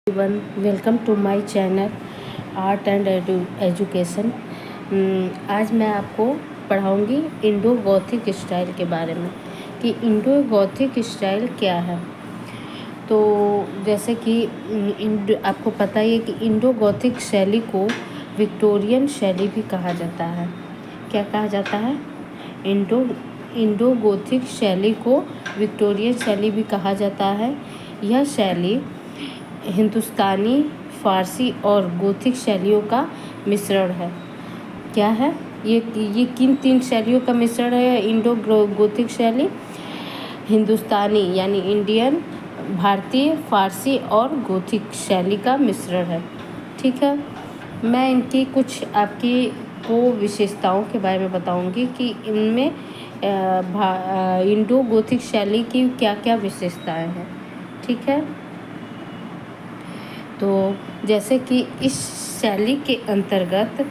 Everyone, welcome to my channel art and education. आज मैं आपको पढ़ाऊंगी इंडो गॉथिक स्टाइल के बारे में कि इंडो गॉथिक स्टाइल क्या है। तो जैसे कि आपको पता ही है कि इंडो गॉथिक शैली को विक्टोरियन शैली भी कहा जाता है। क्या कहा जाता है? इंडो गॉथिक शैली को विक्टोरियन शैली भी कहा जाता है। यह शैली हिंदुस्तानी, फारसी और गोथिक शैलियों का मिश्रण है। क्या है ये किन तीन शैलियों का मिश्रण है? इंडो गोथिक शैली हिंदुस्तानी यानी इंडियन, भारतीय, फारसी और गोथिक शैली का मिश्रण है। ठीक है, मैं इनकी कुछ आपकी को विशेषताओं के बारे में बताऊंगी कि इनमें इंडो गोथिक शैली की क्या क्या विशेषताएं हैं। ठीक है, तो जैसे कि इस शैली के अंतर्गत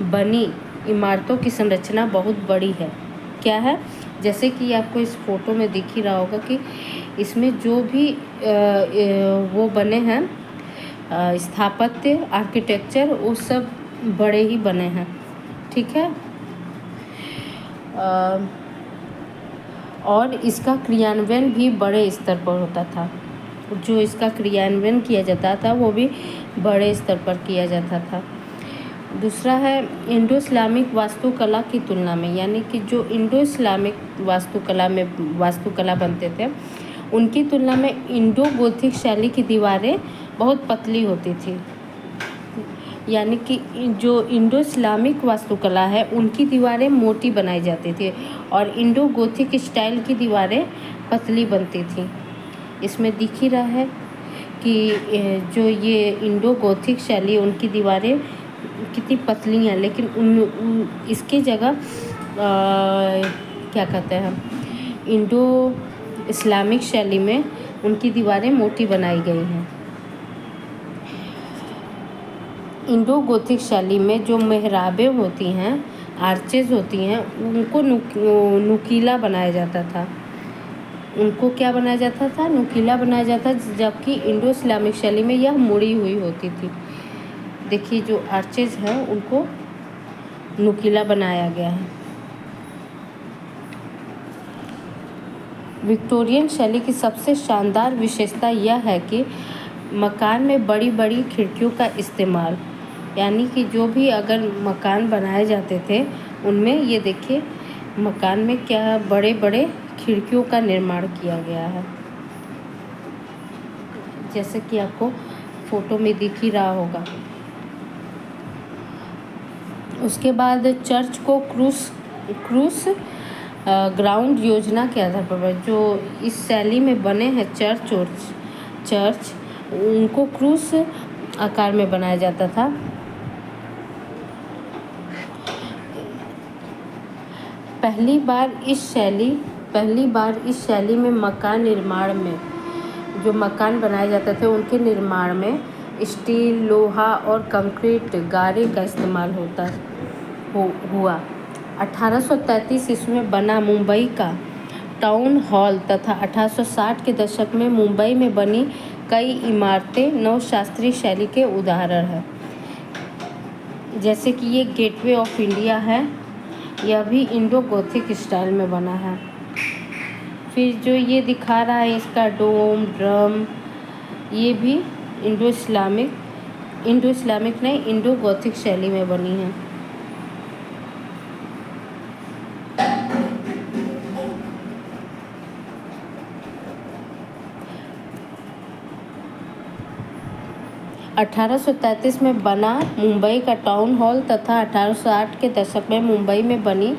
बनी इमारतों की संरचना बहुत बड़ी है। क्या है? जैसे कि आपको इस फोटो में दिख ही रहा होगा कि इसमें जो भी वो बने हैं स्थापत्य, आर्किटेक्चर, वो सब बड़े ही बने हैं। ठीक है, और इसका क्रियान्वयन भी बड़े स्तर पर होता था। जो इसका क्रियान्वयन किया जाता था वो भी बड़े स्तर पर किया जाता था। दूसरा है इंडो इस्लामिक वास्तुकला की तुलना में, यानी कि जो इंडो इस्लामिक वास्तुकला बनते थे उनकी तुलना में इंडो गोथिक शैली की दीवारें बहुत पतली होती थी। यानी कि जो इंडो इस्लामिक वास्तुकला है उनकी दीवारें मोटी बनाई जाती थी और इंडो गोथिक स्टाइल की दीवारें पतली बनती थी। इसमें दिख ही रहा है कि जो ये इंडो गोथिक शैली उनकी दीवारें कितनी पतली हैं, लेकिन इसकी जगह क्या कहते हैं, इंडो इस्लामिक शैली में उनकी दीवारें मोटी बनाई गई हैं। इंडो गोथिक शैली में जो मेहराबें होती हैं, आर्चेज होती हैं, उनको नुकीला बनाया जाता था। उनको क्या बनाया जाता था? नुकीला बनाया जाता, जबकि इंडो इस्लामिक शैली में यह मुड़ी हुई होती थी। देखिए, जो आर्चेज हैं उनको नुकीला बनाया गया है। विक्टोरियन शैली की सबसे शानदार विशेषता यह है कि मकान में बड़ी बड़ी खिड़कियों का इस्तेमाल, यानी कि जो भी अगर मकान बनाए जाते थे उनमें ये देखिए मकान में क्या बड़े बड़े खिड़कियों का निर्माण किया गया है, जैसे कि आपको फोटो में दिख ही रहा होगा। उसके बाद चर्च को क्रूस ग्राउंड योजना के आधार पर जो इस शैली में बने हैं चर्च उनको क्रूस आकार में बनाया जाता था। पहली बार इस शैली में मकान निर्माण में जो मकान बनाए जाते थे उनके निर्माण में स्टील, लोहा और कंक्रीट गारे का इस्तेमाल हुआ। 1833 ईस्वी में बना मुंबई का टाउन हॉल तथा 1860 के दशक में मुंबई में बनी कई इमारतें नवशास्त्रीय शैली के उदाहरण हैं। जैसे कि ये गेटवे ऑफ इंडिया है, यह भी इंडो गोथिक स्टाइल में बना है। फिर जो ये दिखा रहा है इसका डोम, ड्रम, ये भी इंडो इस्लामिक नहीं, इंडो गोथिक शैली में बनी है। (1833) में बना मुंबई का टाउन हॉल तथा 1860 के दशक में मुंबई में बनी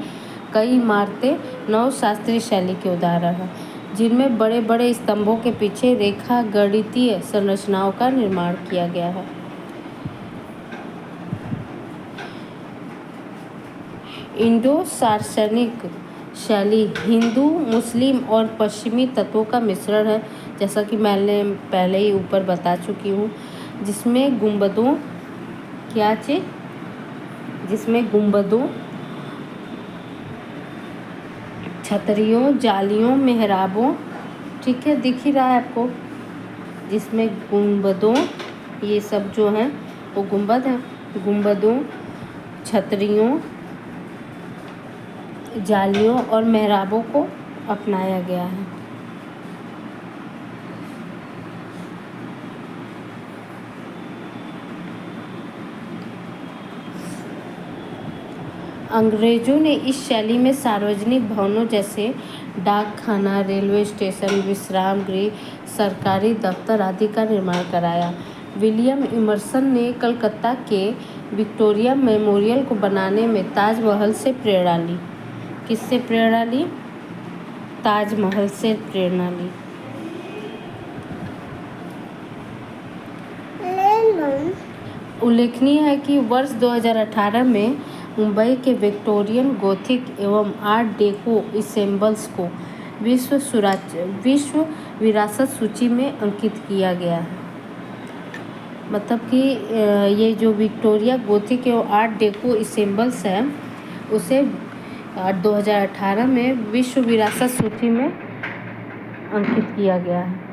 कई इमारतें नवशास्त्रीय शैली के उदाहरण हैं, जिनमें बड़े बड़े स्तंभों के पीछे रेखा गणितीय संरचनाओं का निर्माण किया गया है। इंडो सार्वजनिक शैली हिंदू, मुस्लिम और पश्चिमी तत्वों का मिश्रण है, जैसा कि मैंने पहले ही ऊपर बता चुकी हूँ, जिसमें गुंबदों छतरियों, जालियों, मेहराबों, ठीक है, दिख ही रहा है आपको, जिसमें गुंबदों, ये सब जो हैं वो गुंबद हैं। गुंबदों, छतरियों, जालियों और मेहराबों को अपनाया गया है। अंग्रेजों ने इस शैली में सार्वजनिक भवनों जैसे डाक खाना, रेलवे स्टेशन, विश्राम गृह, सरकारी दफ्तर आदि का निर्माण कराया। विलियम इमर्सन ने कलकत्ता के विक्टोरिया मेमोरियल को बनाने में ताजमहल से प्रेरणा ली। किससे प्रेरणा ली? ताजमहल से प्रेरणा ली। उल्लेखनीय है कि वर्ष 2018 में मुंबई के विक्टोरियन गोथिक एवं आर्ट डेको इसेंबल्स को विश्व विरासत सूची में अंकित किया गया है। मतलब कि ये जो विक्टोरिया गोथिक एवं आर्ट डेको इसेंबल्स है उसे 2018 में विश्व विरासत सूची में अंकित किया गया है।